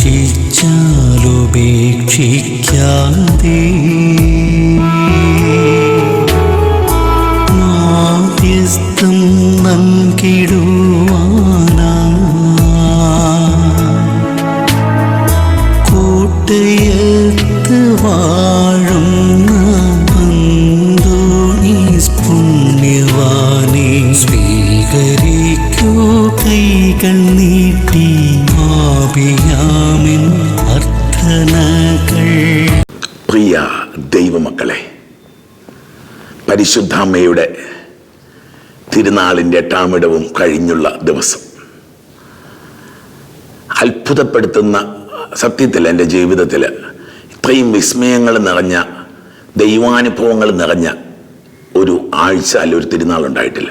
പരീക്ഷിച്ചാലുപേക്ഷിക്കാതെ മാധ്യസ്ഥം നൽകിടുവാനാ കോട്ടയത്ത് വാഴുന്ന അന്തോണീസ് പുണ്യവാനെ സ്വീകരിക്കൂ കൈകൾ നീട്ടി ആപിയാമിൻ അർത്ഥനകൾ. പ്രിയ ദൈവമക്കളെ, പരിശുദ്ധാമ്മയുടെ തിരുനാളിൻ്റെ 8-ാം ഇടവും കഴിഞ്ഞുള്ള ദിവസം അത്ഭുതപ്പെടുത്തുന്ന, സത്യത്തിൽ എൻ്റെ ജീവിതത്തിൽ ഇത്രയും വിസ്മയങ്ങൾ നിറഞ്ഞ, ദൈവാനുഭവങ്ങൾ നിറഞ്ഞ ഒരു ആഴ്ച അല്ല ഒരു തിരുനാളുണ്ടായിട്ടില്ല.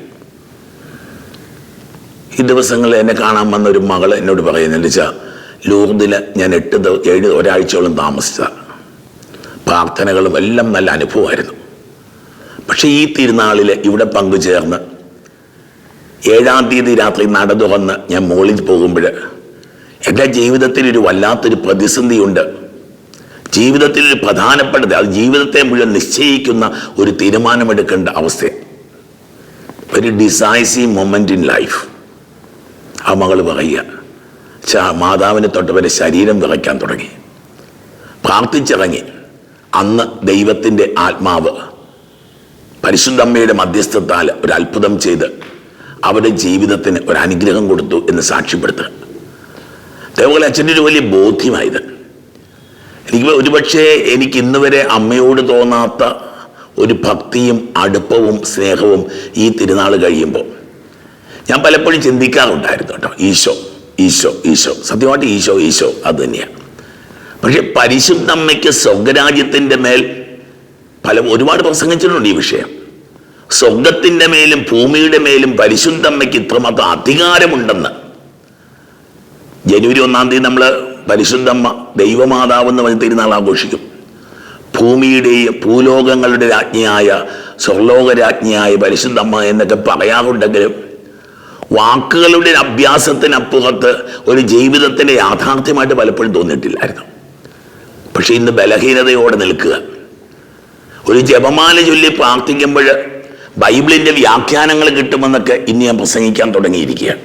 ഈ ദിവസങ്ങളിൽ എന്നെ കാണാൻ വന്ന ഒരു മകൾ എന്നോട് പറയുന്നത് വെച്ചാൽ, ലൂർദിൽ ഞാൻ 7 ഒരാഴ്ചയോളം താമസിച്ച പ്രാർത്ഥനകളും എല്ലാം നല്ല അനുഭവമായിരുന്നു. പക്ഷേ ഈ തിരുനാളിൽ ഇവിടെ പങ്കുചേർന്ന് 7-ാം തീയതി രാത്രി നട തുറന്ന് ഞാൻ മോളിൽ പോകുമ്പോൾ എൻ്റെ ജീവിതത്തിൽ ഒരു വല്ലാത്തൊരു പ്രതിസന്ധിയുണ്ട്. ജീവിതത്തിൽ ഒരു പ്രധാനപ്പെട്ടത്, അത് ജീവിതത്തെ മുഴുവൻ നിശ്ചയിക്കുന്ന ഒരു തീരുമാനമെടുക്കേണ്ട അവസ്ഥ, ഒരു ഡിസൈസീവ് മൊമെന്റ് ഇൻ ലൈഫ്. ആ മകൾ പറയുക, മാതാവിനെ തൊട്ടവരെ ശരീരം വിറയ്ക്കാൻ തുടങ്ങി. പ്രാർത്ഥിച്ചിറങ്ങി. അന്ന് ദൈവത്തിൻ്റെ ആത്മാവ് പരിശുദ്ധമ്മയുടെ മധ്യസ്ഥത്താൽ ഒരു അത്ഭുതം ചെയ്ത് അവരുടെ ജീവിതത്തിന് ഒരു അനുഗ്രഹം കൊടുത്തു എന്ന് സാക്ഷ്യപ്പെടുത്തുക. അതേപോലെ അച്ഛൻ്റെ ഒരു വലിയ ബോധ്യമായത്, എനിക്ക് ഒരുപക്ഷെ എനിക്ക് ഇന്ന് വരെ അമ്മയോട് തോന്നാത്ത ഒരു ഭക്തിയും അടുപ്പവും സ്നേഹവും ഈ തിരുനാൾ കഴിയുമ്പോൾ ഞാൻ പലപ്പോഴും ചിന്തിക്കാറുണ്ടായിരുന്നു കേട്ടോ. ഈശോ ഈശോ ഈശോ, സത്യമായിട്ട് ഈശോ ഈശോ അത് തന്നെയാണ്. പക്ഷെ പരിശുദ്ധമ്മയ്ക്ക് സ്വർഗരാജ്യത്തിൻ്റെ മേൽ ഒരുപാട് പ്രസംഗിച്ചിട്ടുണ്ട് ഈ വിഷയം. സ്വർഗത്തിൻ്റെ മേലും ഭൂമിയുടെ മേലും പരിശുദ്ധമ്മയ്ക്ക് ഇത്രമാത്രം അധികാരമുണ്ടെന്ന്. ജനുവരി 1-ാം തീയതി നമ്മൾ പരിശുദ്ധമ്മ ദൈവമാതാവെന്ന് പറഞ്ഞ് തിരുനാൾ ആഘോഷിക്കും. ഭൂമിയുടെയും ഭൂലോകങ്ങളുടെ രാജ്ഞിയായ സ്വർലോക രാജ്ഞിയായ പരിശുദ്ധമ്മ എന്നൊക്കെ പറയാറുണ്ടെങ്കിലും വാക്കുകളുടെ അഭ്യാസത്തിനപ്പുറത്ത് ഒരു ജീവിതത്തിൻ്റെ യാഥാർത്ഥ്യമായിട്ട് പലപ്പോഴും തോന്നിയിട്ടില്ലായിരുന്നു. പക്ഷെ ഇന്ന് ബലഹീനതയോടെ നിൽക്കുക. ഒരു ജപമാല ചൊല്ലി പ്രാർത്ഥിക്കുമ്പോൾ ബൈബിളിൻ്റെ വ്യാഖ്യാനങ്ങൾ കിട്ടുമെന്നൊക്കെ ഇന്ന് ഞാൻ പ്രസംഗിക്കാൻ തുടങ്ങിയിരിക്കുകയാണ്.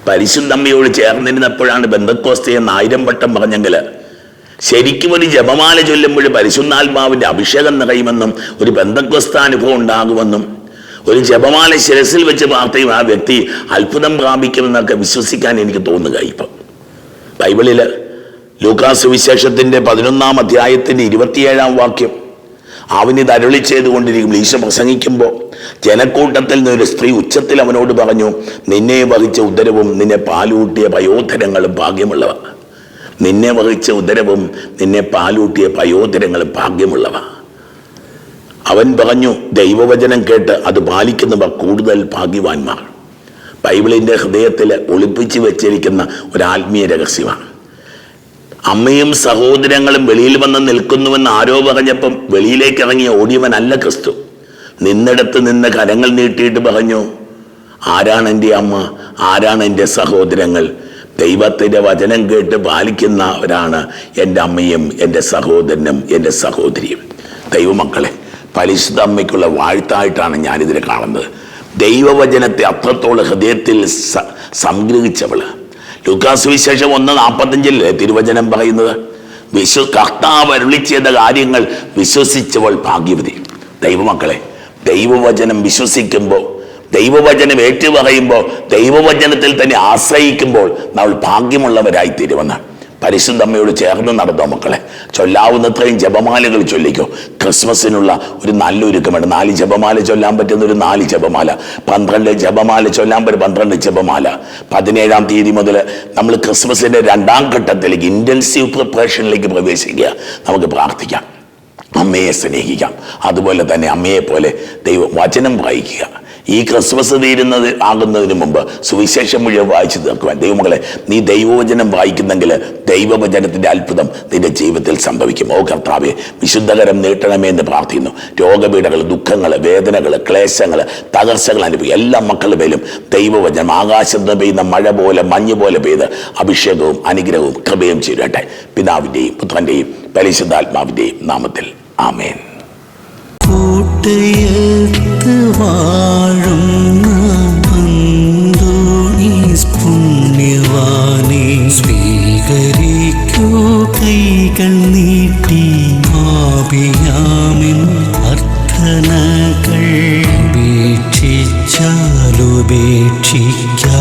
പരിശുദ്ധമ്മയോട് ചേർന്നിരുന്നപ്പോഴാണ് ബന്ധക്കോസ്തേ എന്ന് 1000 വട്ടം പറഞ്ഞെങ്കിൽ ശരിക്കും ഒരു ജപമാല ചൊല്ലുമ്പോൾ പരിശുദ്ധാത്മാവിൻ്റെ അഭിഷേകം നിറയുമെന്നും ഒരു ബന്ധക്കോസ്താനുഭവം ഉണ്ടാകുമെന്നും ഒരു ജപമാല ശിരസിൽ വെച്ച് പ്രാർത്ഥിക്കും ആ വ്യക്തി അത്ഭുതം പ്രാപിക്കുമെന്നൊക്കെ വിശ്വസിക്കാൻ എനിക്ക് തോന്നുക. ഇപ്പം ബൈബിളിൽ ലൂക്കാസ് സുവിശേഷത്തിൻ്റെ 11-ാം അധ്യായത്തിൻ്റെ 27-ാം വാക്യം, അവനിത് അരുളി ചെയ്തുകൊണ്ടിരിക്കുമ്പോൾ ഈശോ പ്രസംഗിക്കുമ്പോൾ ജനക്കൂട്ടത്തിൽ നിന്നൊരു സ്ത്രീ ഉച്ചത്തിൽ അവനോട് പറഞ്ഞു, നിന്നെ വഹിച്ച ഉദരവും നിന്നെ പാലൂട്ടിയ പയോധരങ്ങളും ഭാഗ്യമുള്ളവ. നിന്നെ വഹിച്ച ഉദരവും നിന്നെ പാലൂട്ടിയ പയോധരങ്ങളും ഭാഗ്യമുള്ളവ. അവൻ പറഞ്ഞു, ദൈവവചനം കേട്ട് അത് പാലിക്കുന്നവർ കൂടുതൽ ഭാഗ്യവാന്മാർ. ബൈബിളിൻ്റെ ഹൃദയത്തിൽ ഒളിപ്പിച്ചു വെച്ചിരിക്കുന്ന ഒരു ആത്മീയ രഹസ്യമാണ്. അമ്മയും സഹോദരങ്ങളും വെളിയിൽ വന്ന് നിൽക്കുന്നുവെന്ന് ആരോ പറഞ്ഞപ്പം വെളിയിലേക്ക് ഇറങ്ങിയ ഓടിയവനല്ല ക്രിസ്തു. നിന്നിടത്ത് നിന്ന് കരങ്ങൾ നീട്ടിയിട്ട് പറഞ്ഞു, ആരാണ് എൻ്റെ അമ്മ, ആരാണ് എൻ്റെ സഹോദരങ്ങൾ? ദൈവത്തിൻ്റെ വചനം കേട്ട് പാലിക്കുന്നവരാണ് എൻ്റെ അമ്മയും എൻ്റെ സഹോദരനും എൻ്റെ സഹോദരിയും. ദൈവമക്കളെ, പരിശുദ്ധ അമ്മയ്ക്കുള്ള വാഴ്ത്തായിട്ടാണ് ഞാനിതിനെ കാണുന്നത്. ദൈവവചനത്തെ അത്രത്തോളം ഹൃദയത്തിൽ സംഗ്രഹിച്ചവള്. ലൂക്കാസ് സുവിശേഷം 1:45 തിരുവചനം പറയുന്നത്, കർത്താവ് അരുളി ചെയ്ത കാര്യങ്ങൾ വിശ്വസിച്ചവൾ ഭാഗ്യവതി. ദൈവമക്കളെ, ദൈവവചനം വിശ്വസിക്കുമ്പോൾ, ദൈവവചനം ഏറ്റുപറയുമ്പോൾ, ദൈവവചനത്തിൽ തന്നെ ആശ്രയിക്കുമ്പോൾ നമ്മൾ ഭാഗ്യമുള്ളവരായി തീരുമെന്ന് പരിശുദ്ധമ്മയോട് ചേർന്ന് നടന്നോ മക്കളെ. ചൊല്ലാവുന്നത്രയും ജപമാലകൾ ചൊല്ലിക്കോ. ക്രിസ്മസിനുള്ള ഒരു നല്ലൊരുക്കമുണ്ട്. 4 ജപമാല ചൊല്ലാൻ പറ്റുന്ന ഒരു 4 ജപമാല, 12 ജപമാല ചൊല്ലാൻ പറ്റും 12 ജപമാല. 17-ാം തീയതി മുതൽ നമ്മൾ ക്രിസ്മസിൻ്റെ 2-ാം ഘട്ടത്തിലേക്ക്, ഇൻറ്റൻസീവ് പ്രിപ്പറേഷനിലേക്ക് പ്രവേശിക്കുക. നമുക്ക് പ്രാർത്ഥിക്കാം, അമ്മയെ സ്നേഹിക്കാം. അതുപോലെ തന്നെ അമ്മയെ പോലെ വചനം വായിക്കുക. ഈ ക്രിസ്മസ് തീരുന്നത് ആകുന്നതിന് മുമ്പ് സുവിശേഷം മുഴുവൻ വായിച്ചു തീർക്കുവാൻ. ദൈവമക്കളെ, നീ ദൈവവചനം വായിക്കുന്നെങ്കിൽ ദൈവവചനത്തിൻ്റെ അത്ഭുതം നിന്റെ ജീവിതത്തിൽ സംഭവിക്കും. ഓ കർത്താവേ, വിശുദ്ധകരം നീട്ടണമേ എന്ന് പ്രാർത്ഥിക്കുന്നു. രോഗപീഠകൾ, ദുഃഖങ്ങൾ, വേദനകൾ, ക്ലേശങ്ങൾ, തകർച്ചകൾ അനുഭവിക്കും എല്ലാ മക്കളുടെ മേലും ദൈവവചനം ആകാശത്ത് പെയ്യുന്ന മഴ പോലെ, മഞ്ഞ് പോലെ പെയ്ത് അഭിഷേകവും അനുഗ്രഹവും കൃപയും ചെയ്യട്ടെ. പിതാവിൻ്റെയും പുത്രൻ്റെയും പരിശുദ്ധാത്മാവിൻ്റെയും നാമത്തിൽ ആമേൻ. കൂട്ടയത്ത് വാഴുന്ന അന്തോണീസ് പുണ്യവാനെ സ്വീകരിക്കൂ കൈകൾ നീട്ടി ആപിയാമിൻ അർത്ഥനകൾ ഉപേക്ഷിച്ചാലുപേക്ഷിക്കാ